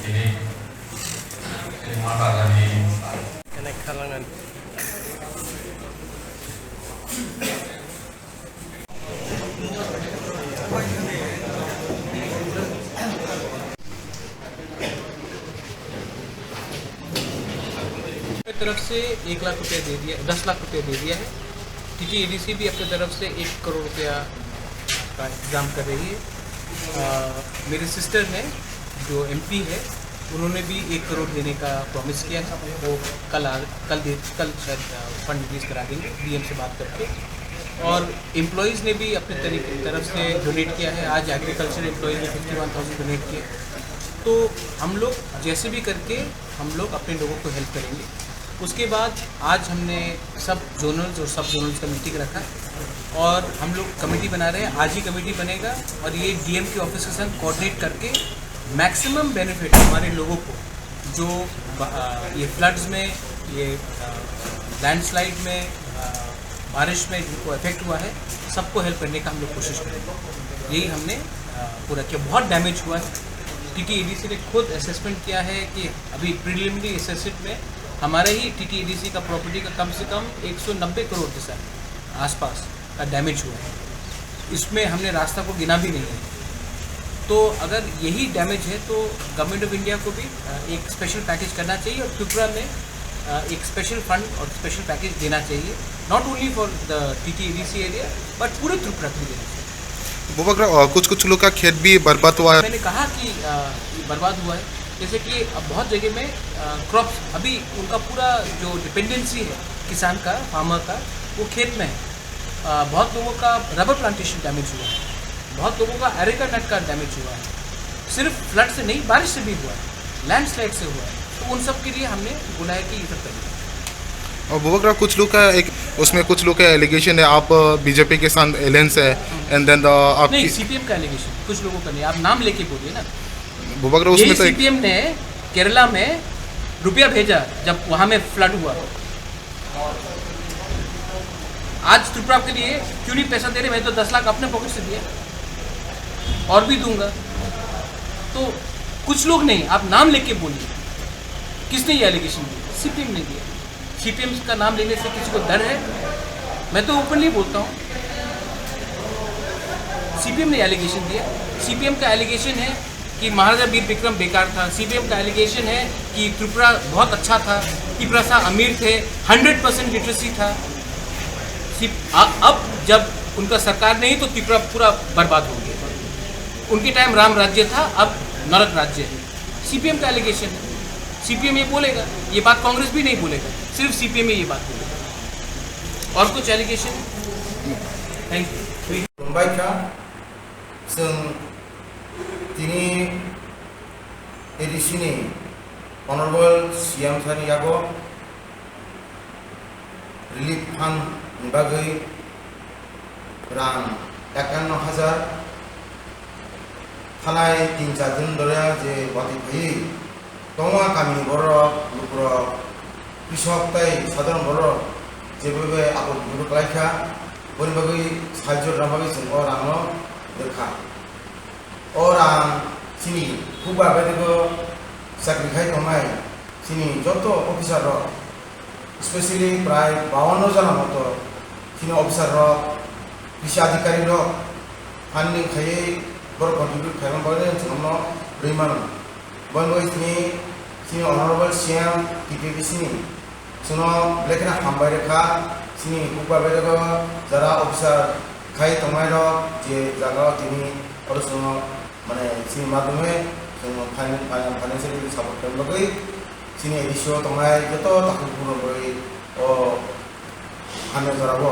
ini mata dari kalangan. तरफ से 1 लाख रुपया दे दिया, 10 लाख रुपया दे दिया है। टीटीएडीसी भी अपनी तरफ से 1 करोड़ रुपया का इंतजाम कर रही है। मेरे सिस्टर ने जो एमपी है उन्होंने भी 1 करोड़ देने का प्रॉमिस किया है। वो कल शायद फंड रिलीज करा देंगे डीएम से बात करके। और एम्प्लॉयज़ ने भी अपने तरफ से डोनेट किया है। आज एग्रीकल्चर एम्प्लॉयज़ ने 51,000 डोनेट किए। तो हम लोग जैसे भी करके हम लोग अपने लोगों को हेल्प करेंगे। उसके बाद आज हमने सब जोनल्स और सब जोनल्स का मीटिंग रखा और हम लोग कमेटी बना रहे हैं। आज ही कमेटी बनेगा और ये डीएम के ऑफिस के साथ कोऑर्डिनेट करके मैक्सिमम बेनिफिट हमारे लोगों को जो ये फ्लड्स में, ये लैंडस्लाइड में, बारिश में जिनको इफेक्ट हुआ है, सबको हेल्प करने का हम लोग कोशिश करेंगे। यही हमने पूरा किया। बहुत डैमेज हुआ है। टीटीएडीसी ने खुद असेसमेंट किया है कि अभी प्रिलिमिनरी असेसमेंट में हमारे ही टीटीएडीसी का प्रॉपर्टी का कम से कम 190 करोड़ के साथ आसपास का डैमेज हुआ है। इसमें हमने रास्ता को गिना भी नहीं है। तो अगर यही डैमेज है तो गवर्नमेंट ऑफ इंडिया को भी एक स्पेशल पैकेज करना चाहिए और त्रिपुरा में एक स्पेशल फंड और स्पेशल पैकेज देना चाहिए, not only for the TTADC area but पूरे त्रिपुरा को देना चाहिए। कुछ लोग का खेत भी बर्बाद हुआ है। मैंने कहा कि बर्बाद हुआ है, जैसे कि अब बहुत जगह में क्रॉप्स, अभी उनका पूरा जो डिपेंडेंसी है किसान का, फार्मर का, वो खेत में है। बहुत लोगों का रबर प्लांटेशन डैमेज हुआ है, बहुत लोगों का एरेका नट का डैमेज हुआ है। सिर्फ फ्लड से नहीं, बारिश से भी हुआ है, लैंडस्लाइड से हुआ है। तो उन सब के लिए हमने बुलाया कि ये सब करेंगे। और बुबकरा कुछ लोग का उसमें कुछ लोग का एलिगेशन है आप बीजेपी के साथ एलायंस है एंड देन आप नहीं, सीपीएम का एलिगेशन, कुछ लोगों का नहीं। आप नाम लेके बोलिए ना। बुबकरा उसमें तो सीपीएम ने केरला में रुपया भेजा जब वहाँ में फ्लड हुआ। आज त्रिपुरा के लिए क्यों नहीं पैसा दे रहे? मैं तो 10 लाख अपने पॉकेट से दिया और भी दूंगा। तो कुछ लोग नहीं, आप नाम लेके बोलिए। किसने ये एलिगेशन दिया? सीपीएम ने दिया। सीपीएम का नाम लेने से किसी को डर है? मैं तो ओपनली बोलता हूँ, सीपीएम ने एलिगेशन दिया। सीपीएम का एलिगेशन है कि महाराजा वीर विक्रम बेकार था। सीपीएम का एलिगेशन है कि त्रिपुरा बहुत अच्छा था, त्रिपुरा सा अमीर थे, 100% लिटरेसी था। अब जब उनका सरकार नहीं तो त्रिपुरा पूरा बर्बाद हो गया। उनके टाइम राम राज्य था, अब नरक राज्य है। सीपीएम का एलिगेशन है। सीपीएम ये बोलेगा, ये बात कांग्रेस भी नहीं बोलेगा, सिर्फ सीपीएम ये बात बोलेगा। और कुछ एलिगेशन? Thank you. তিনি एडिसिनि अनरेबल सीएम सानि यागो रिलीफ फान्ड बागै रां 51,000 थानाय 3-4 दिन धरे जे बाति फैयै तमा गामिनि बर' लुकुर कृषक ताई साधारण बर' जेबो आबाद बुरु खालायखा बनि बागै साहाय्य राबागै जों रांनो देखा और सिनी खुबा बेदो चाकरी खाई तमाय सिनी जतो अफिसार स्पेशली प्राय 52 जन मत सिनी अफिसार कृषि अधिकारी फंडिंग खाई बर कन्ट्रिब्यूट खाई बने जोंनो रैमान बन सिनी सिनी अनरेबल सीएम टीटीडीसी जोंनो लेखना हामबाय रेखा सिनी खुबा बेदो जरा अफिसार खाई तमाय जे जागा तिनी और जोंनो माने सिनी माध्यमे जों फाइनेंशियली सपोर्ट खालामबागै सिनी एडिसिओ तमाय जतो ताकुपुरबागै ओ हामे जराबो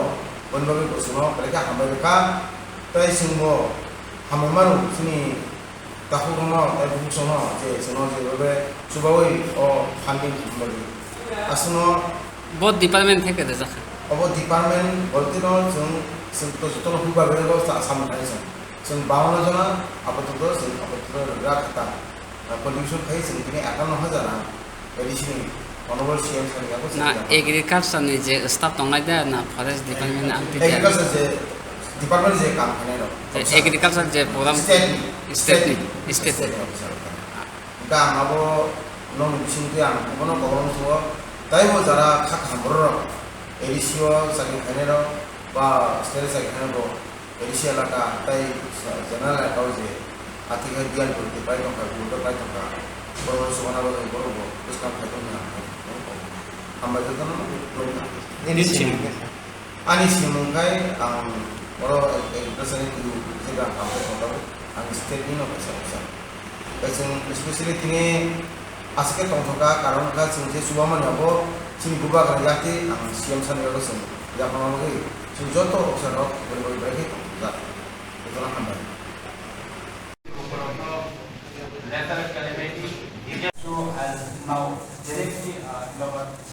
बनबागै बसनो लेखा हामबाय रेखा ताय जोंबो हाममानु सिनी ताकुनो ताय बुसनो जे जोंनो जेबे सुबावै ओ फंडिंग खालामबागै आसनो बहुत डिपार्टमेंट থেকে দেখা अब डिपार्टमेंट बलतिनो जों तो जतो हुबा बेगो सामथाय जों जों 52 जना आपातत जों रग्रा खाता कन्ट्रिबिउसन खायो जों दिनै 51,000 एडिशनल अनबल सीएम सानियाबो ना एग्रीकालचारनि जे स्टाफ दंनाय दा ना फरेस्ट डिपार्टमेन्ट आंति एग्रीकालचार जे डिपार्टमेंट जे काम खानाय दं एग्रीकालचार जे प्रग्राम स्टेट अफिसार दा आंहाबो नन बिसिंखै आं गुबुन गबरन सो ताइबो जारा खाखामर एडिसिओ सानि खानाय दं बा स्टेट सानि खानाय दं एडिसिओ लाका ताइ जनरल एकाउ जे आथिखाल गियान करते प्राय टका गुरुत्व प्राय टका बर' सुबुङाबो बर'बो गोसोखां खायदोंना हामबाय जादों आंनि सिमुंखाय आं बर' एग्रिकालचारनि गुरु जेब्ला आंखौ थांबाबो आं स्टेटनि अफिसार जों स्पेसियेलि दिनै आसिके टंथका कारनखा जों जे सुबामानियाबो जोंनि गुबा गायजाथे आं सीएम सानियावबो जों जाफामाबो जों जत' अफिसाराव बोरै बोरै जा बेखौनो हामबाय So as now directly